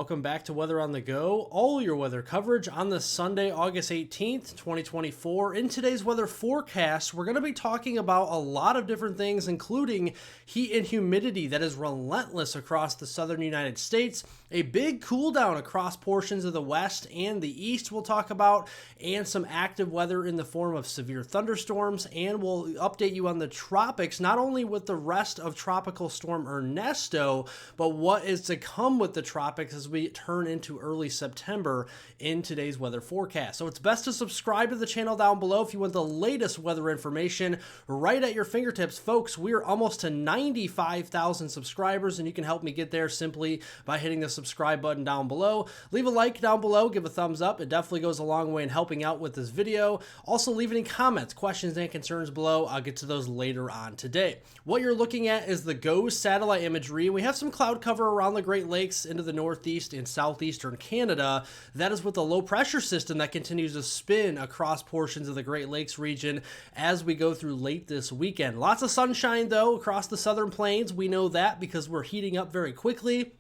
Welcome back to Weather on the Go, all your weather coverage on this Sunday, August 18th, 2024. In today's weather forecast, we're going to be talking about a lot of different things, including heat and humidity that is relentless across the southern United States, a big cool down across portions of the west and the east we'll talk about, and some active weather in the form of severe thunderstorms, and we'll update you on the tropics, not only with the rest of Tropical Storm Ernesto, but what is to come with the tropics as we turn into early September in today's weather forecast. So it's best to subscribe to the channel down below if you want the latest weather information right at your fingertips. Folks, we're almost to 95,000 subscribers, and you can help me get there simply by hitting the subscribe button down below. Leave a like down below, give a thumbs up. It definitely goes a long way in helping out with this video. Also, leave any comments, questions, and concerns below. I'll get to those later on today. What you're looking at is the GOES satellite imagery. We have some cloud cover around the Great Lakes into the northeast and southeastern Canada. That is with the low pressure system that continues to spin across portions of the Great Lakes region as we go through late this weekend. Lots of sunshine though across the southern plains. We know that because we're heating up very quickly.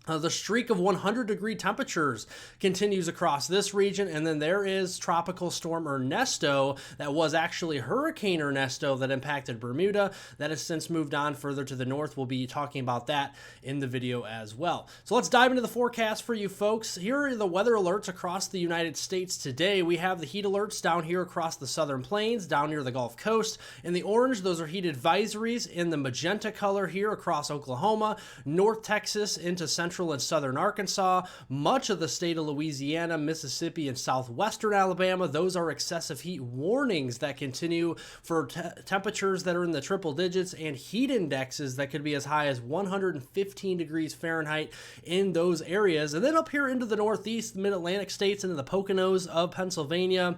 The streak of 100-degree temperatures continues across this region, and then there is Tropical Storm Ernesto that was actually Hurricane Ernesto that impacted Bermuda. That has since moved on further to the north. We'll be talking about that in the video as well. So let's dive into the forecast for you folks. Here are the weather alerts across the United States today. We have the heat alerts down here across the southern plains, down near the Gulf Coast. In the orange, those are heat advisories. In the magenta color here across Oklahoma, North Texas into central and southern Arkansas, much of the state of Louisiana, Mississippi, and southwestern Alabama. Those are excessive heat warnings that continue for temperatures that are in the triple digits and heat indexes that could be as high as 115 degrees Fahrenheit in those areas. And then up here into the northeast, mid-Atlantic states, into the Poconos of Pennsylvania,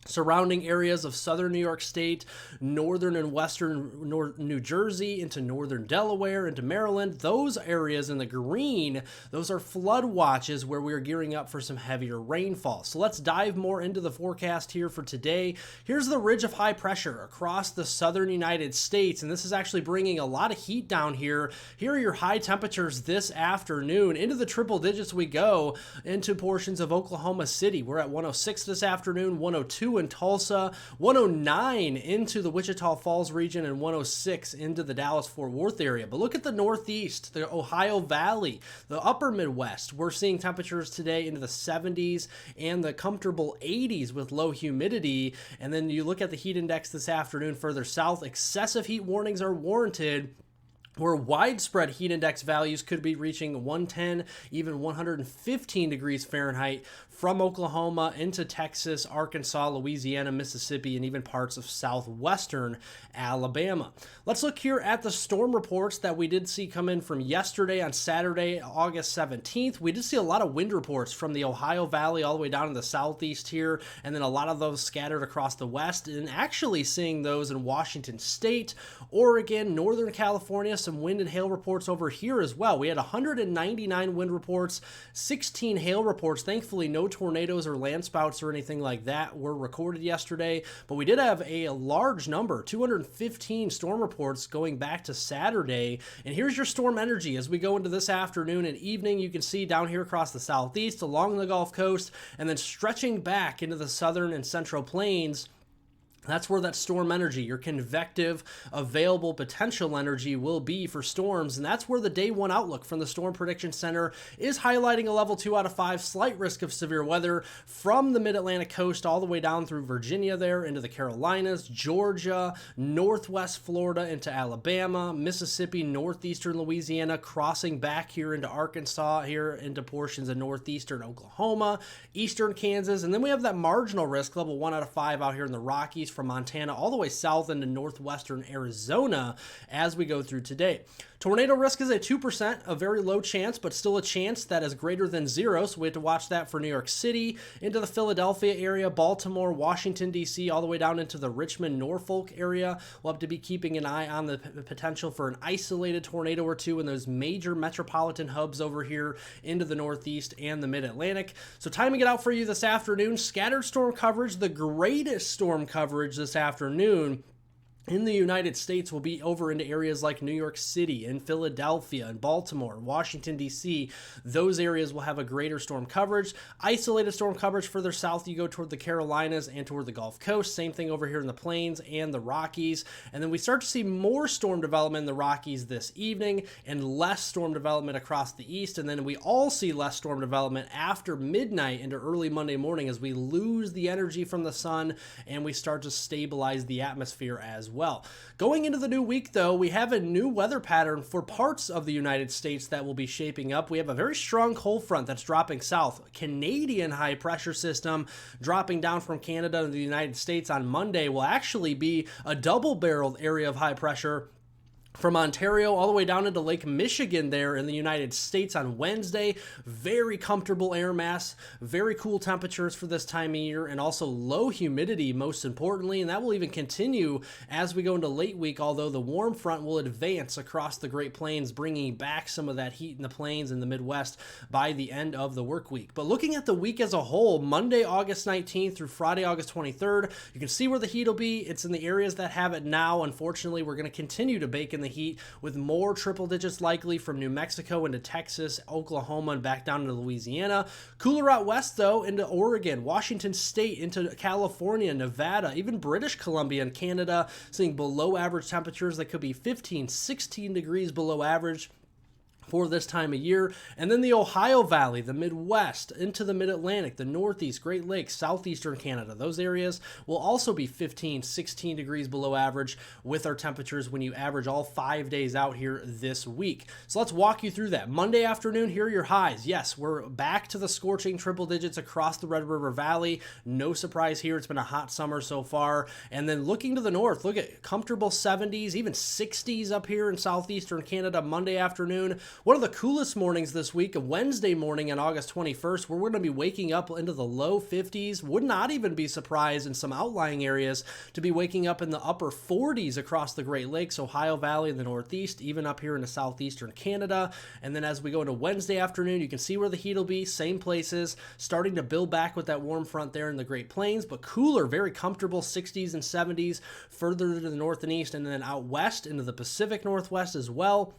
surrounding areas of southern New York State, northern and western New Jersey, into northern Delaware, into Maryland. Those areas in the green, those are flood watches where we're gearing up for some heavier rainfall. So let's dive more into the forecast here for today. Here's the ridge of high pressure across the southern United States, and this is actually bringing a lot of heat down here. Here are your high temperatures this afternoon. Into the triple digits we go into portions of Oklahoma City. We're at 106 this afternoon, 102 in Tulsa, 109 into the Wichita Falls region, and 106 into the Dallas-Fort Worth area. But look at the Northeast, the Ohio Valley, the upper Midwest. We're seeing temperatures today into the 70s and the comfortable 80s with low humidity. And then you look at the heat index this afternoon further south, excessive heat warnings are warranted, where widespread heat index values could be reaching 110, even 115 degrees Fahrenheit from Oklahoma into Texas, Arkansas, Louisiana, Mississippi, and even parts of southwestern Alabama. Let's look here at the storm reports that we did see come in from yesterday on Saturday, August 17th. We did see a lot of wind reports from the Ohio Valley all the way down to the southeast here, and then a lot of those scattered across the west, and actually seeing those in Washington State, Oregon, Northern California, some wind and hail reports over here as well. We had 199 wind reports, 16 hail reports. Thankfully, no tornadoes or landspouts or anything like that were recorded yesterday, but we did have a large number, 215 storm reports going back to Saturday. And here's your storm energy as we go into this afternoon and evening. You can see down here across the southeast, along the Gulf Coast, and then stretching back into the southern and central plains. That's where that storm energy, your convective available potential energy, will be for storms. And that's where the day one outlook from the Storm Prediction Center is highlighting a level 2 out of 5 slight risk of severe weather from the mid-Atlantic coast all the way down through Virginia there into the Carolinas, Georgia, northwest Florida into Alabama, Mississippi, northeastern Louisiana, crossing back here into Arkansas, here into portions of northeastern Oklahoma, eastern Kansas. And then we have that marginal risk, level 1 out of 5 out here in the Rockies, from Montana all the way south into northwestern Arizona as we go through today. Tornado risk is a 2%, a very low chance, but still a chance that is greater than 0. So we have to watch that for New York City, into the Philadelphia area, Baltimore, Washington, D.C., all the way down into the Richmond, Norfolk area. We'll have to be keeping an eye on the potential for an isolated tornado or two in those major metropolitan hubs over here into the Northeast and the Mid-Atlantic. So timing it out for you this afternoon, scattered storm coverage, the greatest storm coverage this afternoon in the United States will be over into areas like New York City and Philadelphia and Baltimore, Washington, D.C. Those areas will have a greater storm coverage. Isolated storm coverage further south, you go toward the Carolinas and toward the Gulf Coast. Same thing over here in the Plains and the Rockies. And then we start to see more storm development in the Rockies this evening and less storm development across the east. And then we all see less storm development after midnight into early Monday morning as we lose the energy from the sun and we start to stabilize the atmosphere as well. Going into the new week, though, we have a new weather pattern for parts of the United States that will be shaping up. We have a very strong cold front that's dropping south. Canadian high pressure system dropping down from Canada to the United States on Monday will actually be a double-barreled area of high pressure from Ontario all the way down into Lake Michigan there in the United States on Wednesday. Very comfortable air mass, very cool temperatures for this time of year, and also low humidity most importantly, and that will even continue as we go into late week, although the warm front will advance across the Great Plains, bringing back some of that heat in the plains and the Midwest by the end of the work week. But looking at the week as a whole, Monday, August 19th through Friday, August 23rd, you can see where the heat will be. It's in the areas that have it now. Unfortunately, we're going to continue to bake in the heat with more triple digits likely from New Mexico into Texas, Oklahoma, and back down into Louisiana. Cooler out west, though, into Oregon, Washington State, into California, Nevada, even British Columbia and Canada, seeing below average temperatures that could be 15, 16 degrees below average for this time of year. And then the Ohio Valley, the Midwest, into the Mid-Atlantic, the Northeast, Great Lakes, Southeastern Canada. Those areas will also be 15, 16 degrees below average with our temperatures when you average all 5 days out here this week. So let's walk you through that. Monday afternoon, here are your highs. Yes, we're back to the scorching triple digits across the Red River Valley. No surprise here. It's been a hot summer so far. And then looking to the north, look at comfortable 70s, even 60s up here in Southeastern Canada Monday afternoon. One of the coolest mornings this week, a Wednesday morning on August 21st, where we're going to be waking up into the low 50s. Would not even be surprised in some outlying areas to be waking up in the upper 40s across the Great Lakes, Ohio Valley, and the Northeast, even up here into Southeastern Canada. And then as we go into Wednesday afternoon, you can see where the heat will be, same places, starting to build back with that warm front there in the Great Plains, but cooler, very comfortable 60s and 70s further to the north and east, and then out west into the Pacific Northwest as well.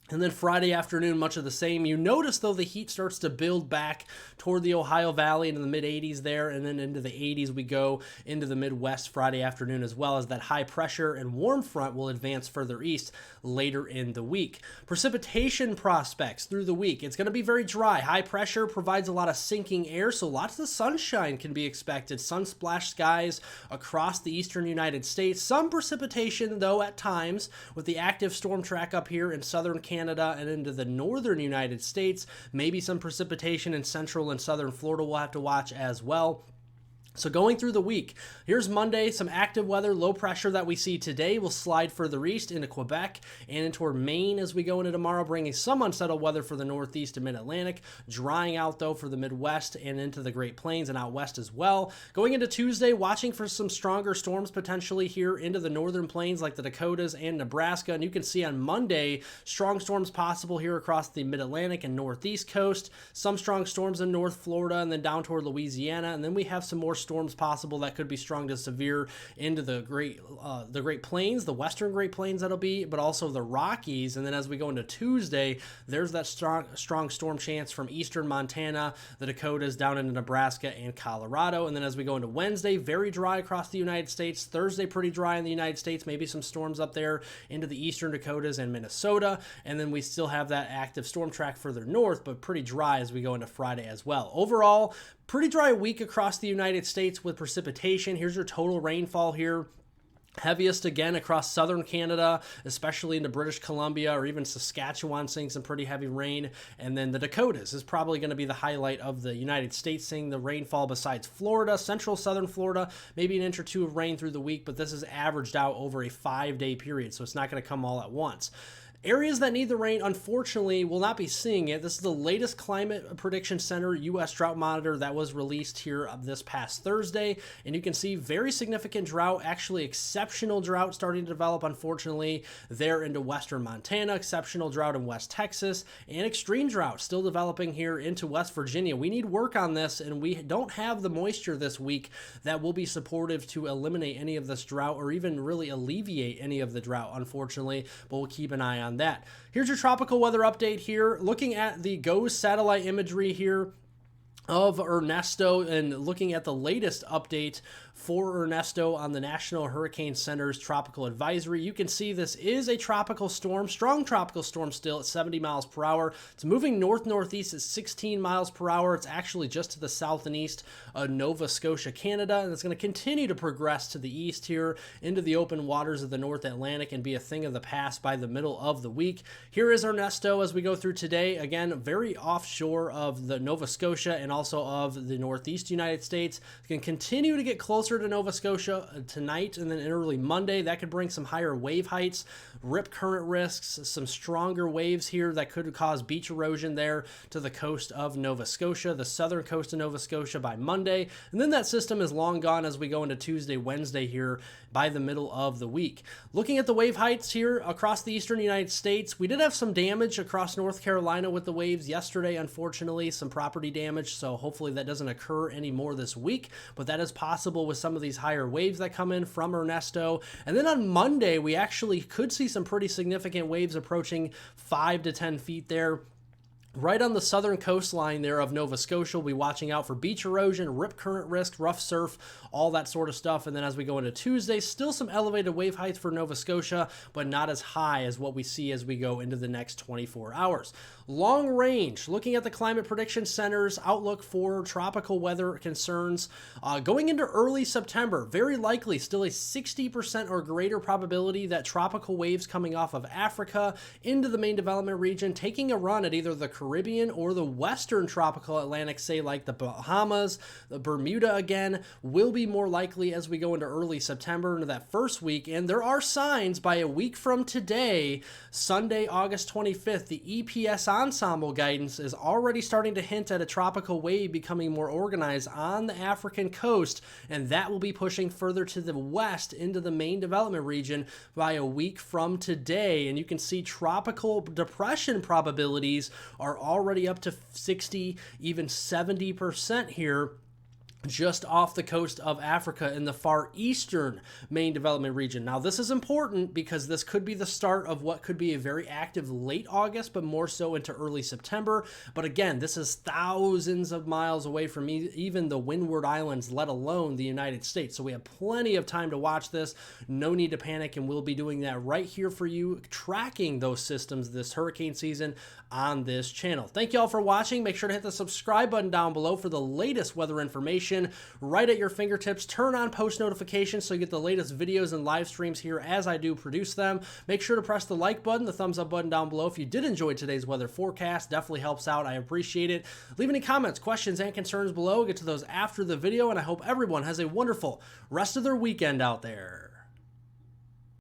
And then Friday afternoon, much of the same. You notice, though, the heat starts to build back toward the Ohio Valley into the mid-80s there, and then into the 80s we go into the Midwest Friday afternoon, as well as that high pressure and warm front will advance further east later in the week. Precipitation prospects through the week. It's going to be very dry. High pressure provides a lot of sinking air, so lots of sunshine can be expected. Sun-splashed skies across the eastern United States. Some precipitation, though, at times, with the active storm track up here in southern Canada and into the northern United States. Maybe some precipitation in central and southern Florida we'll have to watch as well. So going through the week, here's Monday, some active weather, low pressure that we see today will slide further east into Quebec and into our Maine as we go into tomorrow, bringing some unsettled weather for the Northeast and Mid-Atlantic, drying out though for the Midwest and into the Great Plains and out west as well. Going into Tuesday, watching for some stronger storms potentially here into the northern plains like the Dakotas and Nebraska, and you can see on Monday, strong storms possible here across the Mid-Atlantic and Northeast coast, some strong storms in North Florida and then down toward Louisiana, and then we have some more storms possible that could be strong to severe into the Great Plains, the western Great Plains that'll be, but also the Rockies. And then as we go into Tuesday, there's that strong storm chance from eastern Montana, the Dakotas, down into Nebraska and Colorado. And then as we go into Wednesday, very dry across the United States. Thursday, pretty dry in the United States, maybe some storms up there into the eastern Dakotas and Minnesota. And then we still have that active storm track further north, but pretty dry as we go into Friday as well. Overall, pretty dry week across the United States with precipitation. Here's your total rainfall here. Heaviest again across southern Canada, especially into British Columbia or even Saskatchewan, seeing some pretty heavy rain. And then the Dakotas is probably going to be the highlight of the United States, seeing the rainfall besides Florida, central southern Florida, maybe an inch or two of rain through the week, but this is averaged out over a 5-day period, so it's not going to come all at once. Areas that need the rain, unfortunately, will not be seeing it. This is the latest Climate Prediction Center U.S. drought monitor that was released here this past Thursday. And you can see very significant drought, actually exceptional drought starting to develop, unfortunately, there into western Montana, exceptional drought in West Texas, and extreme drought still developing here into West Virginia. We need work on this, and we don't have the moisture this week that will be supportive to eliminate any of this drought or even really alleviate any of the drought, unfortunately, but we'll keep an eye on that. Here's your tropical weather update here. Looking at the GOES satellite imagery here of Ernesto and looking at the latest update for Ernesto on the National Hurricane Center's tropical advisory. You can see this is a tropical storm, strong tropical storm still at 70 miles per hour. It's moving north-northeast at 16 miles per hour. It's actually just to the south and east of Nova Scotia, Canada, and it's going to continue to progress to the east here into the open waters of the North Atlantic and be a thing of the past by the middle of the week. Here is Ernesto as we go through today. Again, very offshore of the Nova Scotia and also of the northeast United States. It's going to continue to get closer to Nova Scotia tonight and then in early Monday. That could bring some higher wave heights, rip current risks, some stronger waves here that could cause beach erosion there to the coast of Nova Scotia, the southern coast of Nova Scotia by Monday. And then that system is long gone as we go into Tuesday, Wednesday here by the middle of the week. Looking at the wave heights here across the eastern United States, we did have some damage across North Carolina with the waves yesterday, unfortunately, some property damage, so hopefully that doesn't occur anymore this week, but that is possible with some of these higher waves that come in from Ernesto. And then on Monday, we actually could see some pretty significant waves approaching 5 to 10 feet there. Right on the southern coastline there of Nova Scotia, we'll be watching out for beach erosion, rip current risk, rough surf, all that sort of stuff. And then as we go into Tuesday, still some elevated wave heights for Nova Scotia, but not as high as what we see as we go into the next 24 hours. Long range, looking at the Climate Prediction Center's outlook for tropical weather concerns, going into early September, very likely still a 60% or greater probability that tropical waves coming off of Africa into the main development region, taking a run at either the Caribbean or the western tropical Atlantic, say like the Bahamas, the Bermuda again, will be more likely as we go into early September into that first week. And there are signs by a week from today, Sunday, August 25th, the EPS ensemble guidance is already starting to hint at a tropical wave becoming more organized on the African coast, and that will be pushing further to the west into the main development region by a week from today. And you can see tropical depression probabilities are already up to 60, even 70% here, just off the coast of Africa in the far eastern main development region. Now, this is important because this could be the start of what could be a very active late August, but more so into early September. But again, this is thousands of miles away from even the Windward Islands, let alone the United States. So we have plenty of time to watch this. No need to panic, and we'll be doing that right here for you, tracking those systems this hurricane season on this channel. Thank you all for watching. Make sure to hit the subscribe button down below for the latest weather information right at your fingertips. Turn on post notifications so you get the latest videos and live streams here as I do produce them. Make sure to press the like button, the thumbs up button down below if you did enjoy today's weather forecast. Definitely helps out. I appreciate it. Leave any comments, questions, and concerns below. Get to those after the video, and I hope everyone has a wonderful rest of their weekend out there.